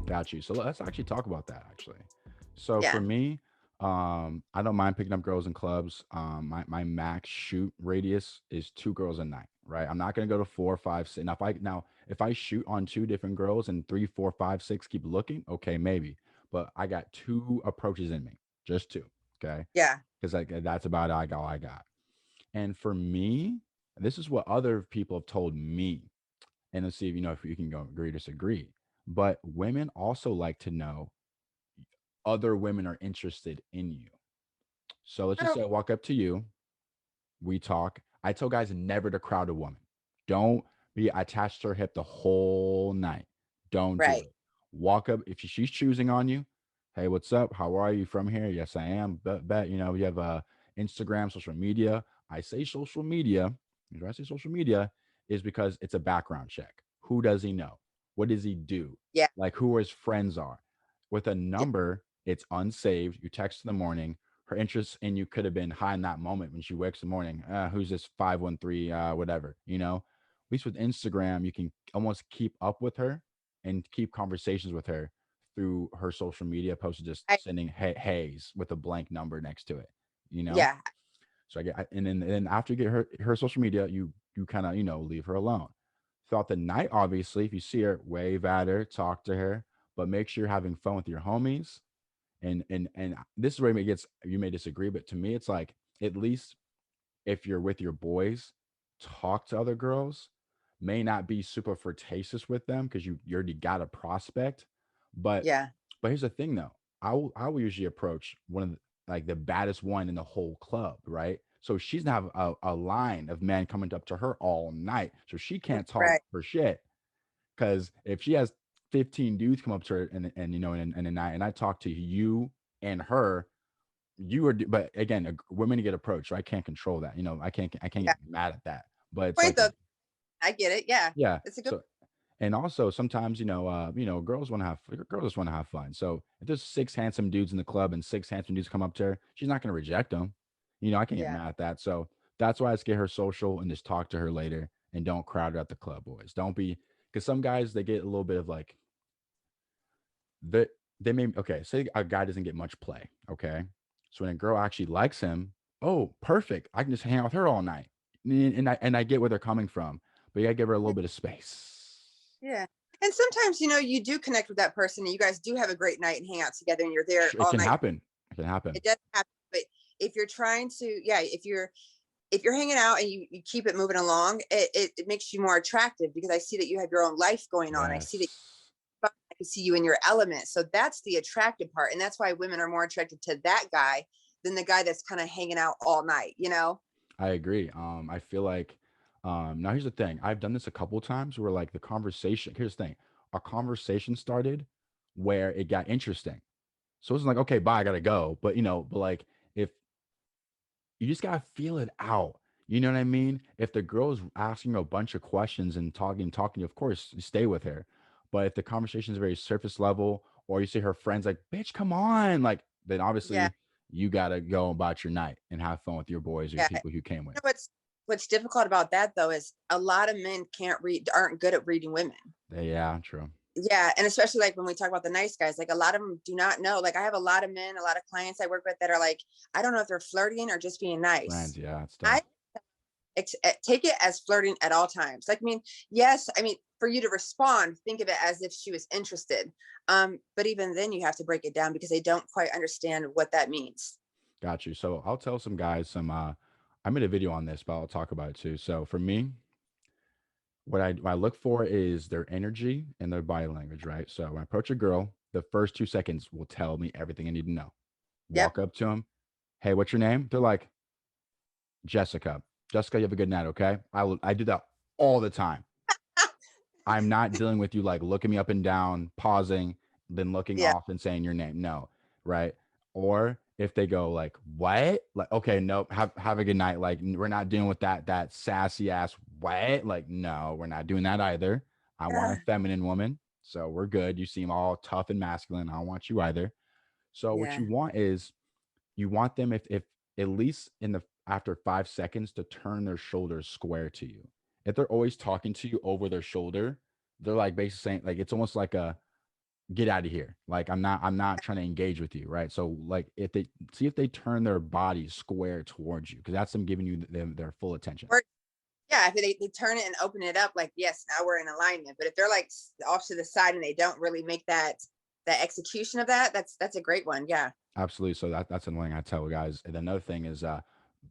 Got you. So let's actually talk about that actually. So for Yeah. me, I don't mind picking up girls in clubs. My max shoot radius is two girls a night, right? I'm not gonna go to four, five, six. Now if I shoot on two different girls and three, four, five, six keep looking, okay, maybe. But I got two approaches in me, just two, okay? Yeah. Because like that's about all I got. And for me, this is what other people have told me, and let's see if you know if you can go agree or disagree. But women also like to know other women are interested in you. So let's just Oh, say I walk up to you, we talk. I tell guys never to crowd a woman. Don't be attached to her hip the whole night. Don't do right. it. Walk up if she's choosing on you. Hey, what's up? How are you from here? Yes, I am. Bet you know you have Instagram, social media. I say social media. When I say social media is because it's a background check. Who does he know? What does he do? Yeah. Like who his friends are. With a Yeah. number, it's unsaved. You text in the morning, her interest in you could have been high in that moment when she wakes in the morning. Who's this 513, whatever, you know? At least with Instagram, you can almost keep up with her and keep conversations with her through her social media posts, just I, sending hays with a blank number next to it, you know? yeah. So and then after you get her social media, you kind of, leave her alone. Throughout the night, obviously, if you see her, wave at her, talk to her, but make sure you're having fun with your homies. And this is where it gets, you may disagree, but to me it's like, at least if you're with your boys, talk to other girls. May not be super flirtatious with them because you already got a prospect, but Yeah. here's the thing though. I will usually approach one of like the baddest one in the whole club, right? So she's gonna have a line of men coming up to her all night, so she can't talk Right. for shit. Because if she has 15 dudes come up to her and in a night, and I talk to you and her, you are, but again, women get approached, so I can't control that. I can't Yeah. get mad at that. But it's Point like, though. I get it. Yeah. yeah. It's a good. So, and also sometimes, girls want to girls just want to have fun. So if there's six handsome dudes in the club and six handsome dudes come up to her, she's not going to reject them. I can't get Yeah. mad at that. So that's why I just get her social and just talk to her later, and don't crowd her at the club, boys. Don't be, because some guys, they get a little bit of like, they may, okay, say a guy doesn't get much play, okay? So when a girl actually likes him, oh, perfect. I can just hang out with her all night. And I get where they're coming from, but you gotta give her a little bit of space. Yeah. And sometimes, you do connect with that person and you guys do have a great night and hang out together and you're there It all can night. happen. It can happen. It does happen. But if you're trying to, yeah, if you're hanging out and you keep it moving along, it makes you more attractive because I see that you have your own life going on. I see that Yes, I can see you in your element. So that's the attractive part. And that's why women are more attracted to that guy than the guy that's kind of hanging out all night. I agree. I feel like, now here's the thing. I've done this a couple of times where like the conversation. Here's the thing. Our conversation started where it got interesting. So it's like, okay, bye, I gotta go. But like, if you just gotta feel it out. You know what I mean? If the girl's asking you a bunch of questions and talking, of course, you stay with her. But if the conversation is very surface level, or you see her friends like, bitch, come on, like, then Yeah. obviously you gotta go about your night and have fun with your boys or your Yeah. people you came with. What's difficult about that though is a lot of men aren't good at reading women. Yeah, true. Yeah, and especially like when we talk about the nice guys, like a lot of them do not know. Like I have a lot of men, a lot of clients I work with that are like, I don't know if they're flirting or just being Friends, nice. yeah, it's I tough. take it as flirting at all times. Like, I mean, yes, I mean, for you to respond, think of it as if she was interested. But even then, you have to break it down because they don't quite understand what that means. Got you. So I'll tell some guys I made a video on this, but I'll talk about it too. So for me, what I look for is their energy and their body language, right? So when I approach a girl, the first 2 seconds will tell me everything I need to know. Yep. Walk up to them, hey, what's your name? They're like, Jessica. Jessica, you have a good night, okay? I do that all the time. I'm not dealing with you like looking me up and down, pausing, then looking Yeah. off and saying your name. No, right? Or if they go like, what? Like, okay, nope, have a good night. Like, we're not dealing with that sassy ass what? Like, no, we're not doing that either. I want a Yeah. feminine woman. So we're good. You seem all tough and masculine. I don't want you either. So what you Yeah. want is, you want them, if at least in the after 5 seconds, to turn their shoulders square to you. If they're always talking to you over their shoulder, they're like basically saying like it's almost like a get out of here. Like I'm not trying to engage with you, right? So like if they see if they turn their bodies square towards you, because that's them giving you them their full attention. Or yeah, if they turn it and open it up, like yes, now we're in alignment. But if they're like off to the side and they don't really make that execution of that, that's a great one. Yeah. Absolutely. So that's another thing I tell guys. And then another thing is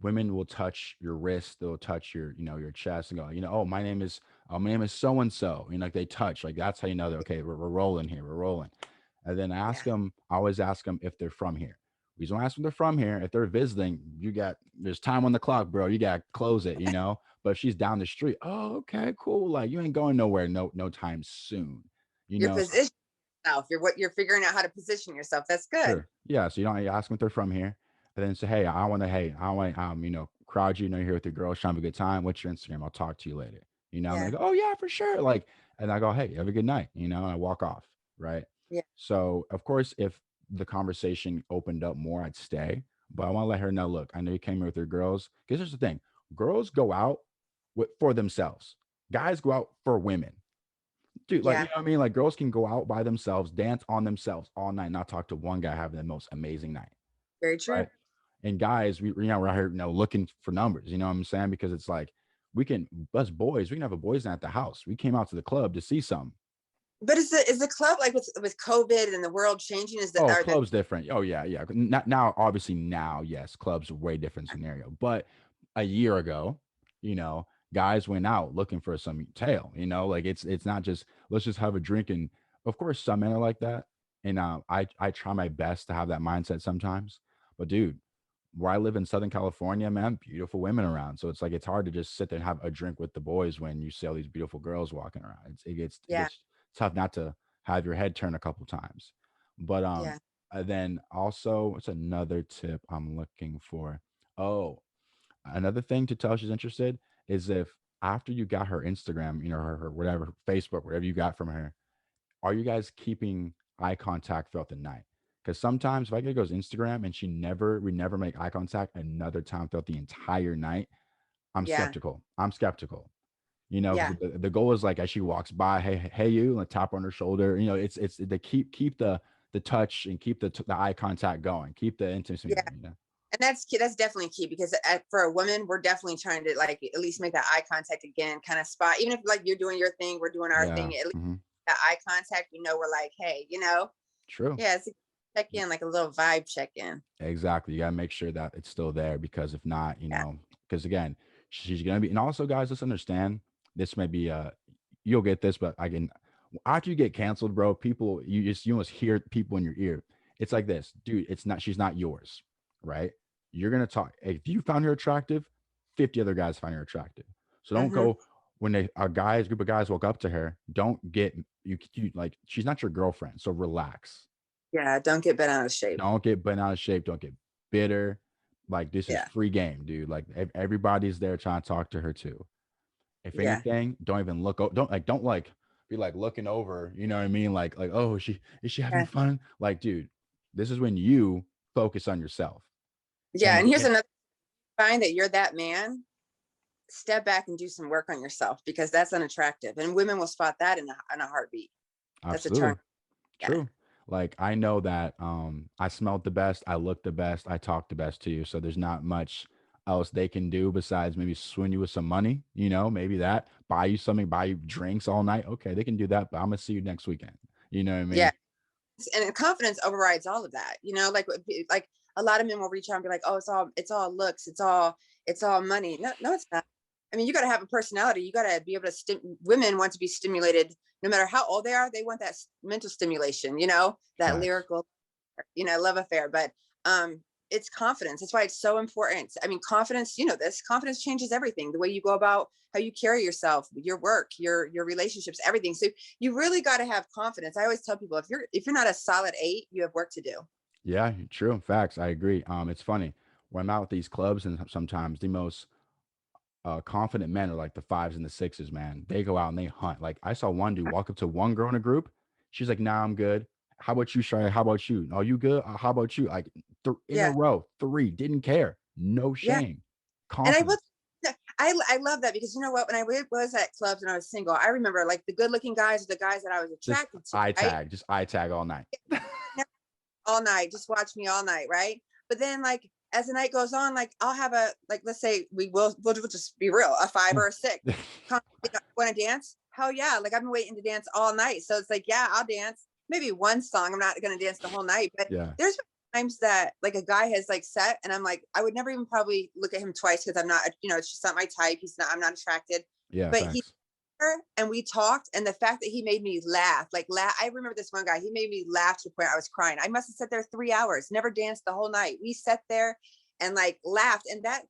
women will touch your wrist, they'll touch your, your chest and go, oh, my name is so and so. Like they touch, like that's how you know that okay, we're rolling here, we're rolling. And then Yeah. I always ask them if they're from here. We don't ask them they're from here. If they're visiting, there's time on the clock, bro. You got to close it. But if she's down the street, oh, okay, cool. Like you ain't going nowhere, no time soon. Your So position yourself. You're figuring out how to position yourself. That's good. sure. Yeah. So you ask them if they're from here, and then say, hey, I want crowd you. You're here with your girls, trying to have a good time. What's your Instagram? I'll talk to you later. I'm Yeah. like, oh yeah, for sure. Like, and I go, hey, have a good night. And I walk off. Right. Yeah. So of course, if the conversation opened up more, I'd stay. But I want to let her know, look, I know you came here with your girls. Because here's the thing: girls go out for themselves. Guys go out for women. Dude, like, Yeah. what I mean? Like, girls can go out by themselves, dance on themselves all night, not talk to one guy having the most amazing night, Very true. right? And guys, we're out here, looking for numbers. You know what I'm saying? Because it's like us boys, we can have a boys' night at the house. We came out to the club to see some. But is the club like with COVID and the world changing? Is that Oh, are the club's different. Oh yeah, yeah. Not now, obviously now, yes, club's a way different scenario. But a year ago, you know, guys went out looking for some tail. Like it's not just let's just have a drink. And of course, some men are like that. And I try my best to have that mindset sometimes. But dude, where I live in Southern California, man, beautiful women around. So it's like it's hard to just sit there and have a drink with the boys when you see all these beautiful girls walking around. It yeah, gets tough not to have your head turn a couple times. But yeah, then also, what's another tip I'm looking for? Oh, another thing to tell she's interested is if after you got her Instagram, her whatever, Facebook, whatever you got from her, are you guys keeping eye contact throughout the night? Because sometimes if I get goes Instagram and we never make eye contact another time throughout the entire night, I'm yeah, skeptical. I'm skeptical. Because yeah, the goal is like as she walks by, hey, you, and tap on her shoulder. It's to keep the touch and keep the eye contact going, keep the intimacy yeah. going. And that's key. That's definitely key because for a woman, we're definitely trying to like at least make that eye contact again, kind of spot. Even if like you're doing your thing, we're doing our Yeah. thing. At least Hmm. that eye contact, we're like, hey, True. yeah, it's a check in, like a little vibe check in. Exactly. You gotta make sure that it's still there because if not, Yeah. because again, she's gonna be. And also, guys, let's understand this may be you'll get this, but again, after you get canceled, bro, people you almost hear people in your ear. It's like this, dude. She's not yours, right? You're gonna talk. If you found her attractive, 50 other guys find her attractive. So don't Hmm. go when a group of guys walk up to her. Don't get you like she's not your girlfriend. So relax. Yeah. Don't get bent out of shape. Don't get bent out of shape. Don't get bitter. Like this is Yeah. free game, dude. Like everybody's there trying to talk to her too. If Yeah. anything, don't even look. Don't be like looking over. You know what I mean? Like oh, is she having Yeah. fun? Like, dude, this is when you focus on yourself. Yeah. And And here's another sign that you're that man. Step back and do some work on yourself because that's unattractive. And women will spot that in a heartbeat. That's a turn. absolutely Yeah. true. Like I know that I smelled the best, I looked the best, I talked the best to you. So there's not much else they can do besides maybe swing you with some money, maybe that, buy you something, buy you drinks all night. Okay, they can do that, but I'm gonna see you next weekend. You know what I Yeah. mean? And confidence overrides all of that. Like a lot of men will reach out and be like, "Oh, it's all looks, it's all money." No, no, it's not. I mean, you got to have a personality. You got to be able to. Women want to be stimulated, no matter how old they are. They want that mental stimulation. That Facts. lyrical, love affair. But it's confidence. That's why it's so important. I mean, confidence. This confidence changes everything. The way you go about how you carry yourself, your work, your relationships, everything. So you really got to have confidence. I always tell people if you're not a solid 8, you have work to do. Yeah, true. Facts. I agree. It's funny when I'm out with these clubs, and sometimes the most confident men are like the fives and the sixes, man. They go out and they hunt. Like I saw one dude walk up to one girl in a group. She's like, "Nah, I'm good. How about you, Shy? How about you? Are you good? How about you?" Like in a Yeah, row, three, didn't care, no yeah. shame, And I will. confidence. I love that because you know what? When I was at clubs when I was single, I remember like the good looking guys are the guys that I was Just attracted to, eye right? tag, just eye tag all night. All night, just watch me all night, right? But then like as the night goes on, like I'll have a like let's say we'll just be real, a 5 or a 6. Want to dance? Hell yeah! Like I've been waiting to dance all night, so it's like yeah, I'll dance. Maybe one song. I'm not gonna dance the whole night, but Yeah. there's been times that like a guy has like set, and I'm like I would never even probably look at him twice because I'm not, it's just not my type. He's not. I'm not attracted. Yeah, But he facts. and we talked, and the fact that he made me laugh, like laugh. I remember this one guy. He made me laugh to the point I was crying. I must have sat there 3 hours, never danced the whole night. We sat there and like laughed, and that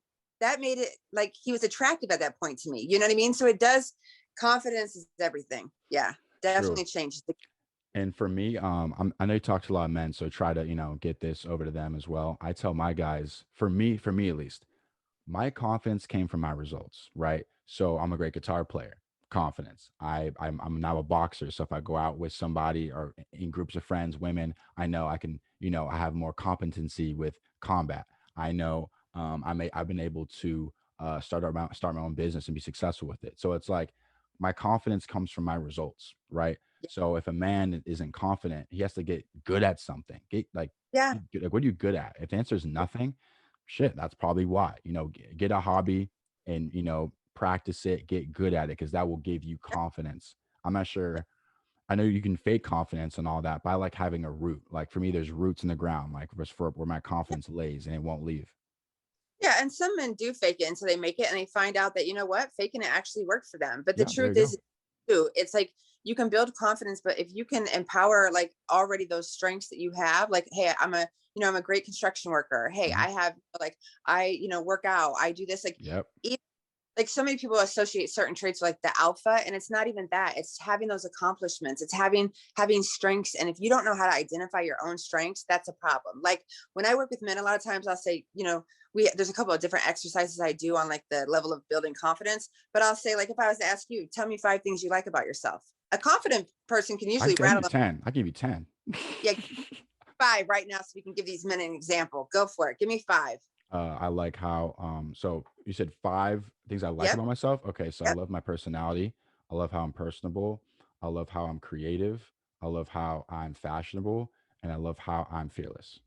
made it like he was attractive at that point to me. You know what I mean? So it does. Confidence is everything. Yeah, True. definitely changes. And for me, I know you talk to a lot of men, so try to, get this over to them as well. I tell my guys, for me at least, my confidence came from my results, right? So I'm a great guitar player. Confidence. I'm now a boxer. So if I go out with somebody or in groups of friends, women, I know I can, I have more competency with combat. I know I've been able to start my own business and be successful with it. So it's like my confidence comes from my results, right? So if a man isn't confident, he has to get good at something. Get Yeah, like what are you good at? If the answer is nothing, shit, that's probably why. Get a hobby and practice it, get good at it because that will give you confidence. I'm not sure. I know you can fake confidence and all that, but I like having a root. Like for me, there's roots in the ground, like just for where my confidence lays and it won't leave. yeah. And some men do fake it until they make it, and they find out that you know what, faking it actually worked for them. But the Yeah, there truth you is, go. too, it's like you can build confidence, but if you can empower like already those strengths that you have, like hey, I'm a great construction worker. Hey, Mhm. I have like I work out. I do this like. Yep. Like so many people associate certain traits with like the alpha, and it's not even that. It's having those accomplishments. It's having strengths, and if you don't know how to identify your own strengths, that's a problem. Like when I work with men, a lot of times I'll say, there's a couple of different exercises I do on like the level of building confidence, but I'll say like if I was to ask you, tell me 5 things you like about yourself. A confident person can I usually give you rattle them. 10. I give you 10. Yeah, 5 right now so we can give these men an example. Go for it. Give me 5. I like how so you said 5 things I like Yep. about myself. Okay, so I Yep. love my personality. I love how I'm personable. I love how I'm creative. I love how I'm fashionable, and I love how I'm fearless.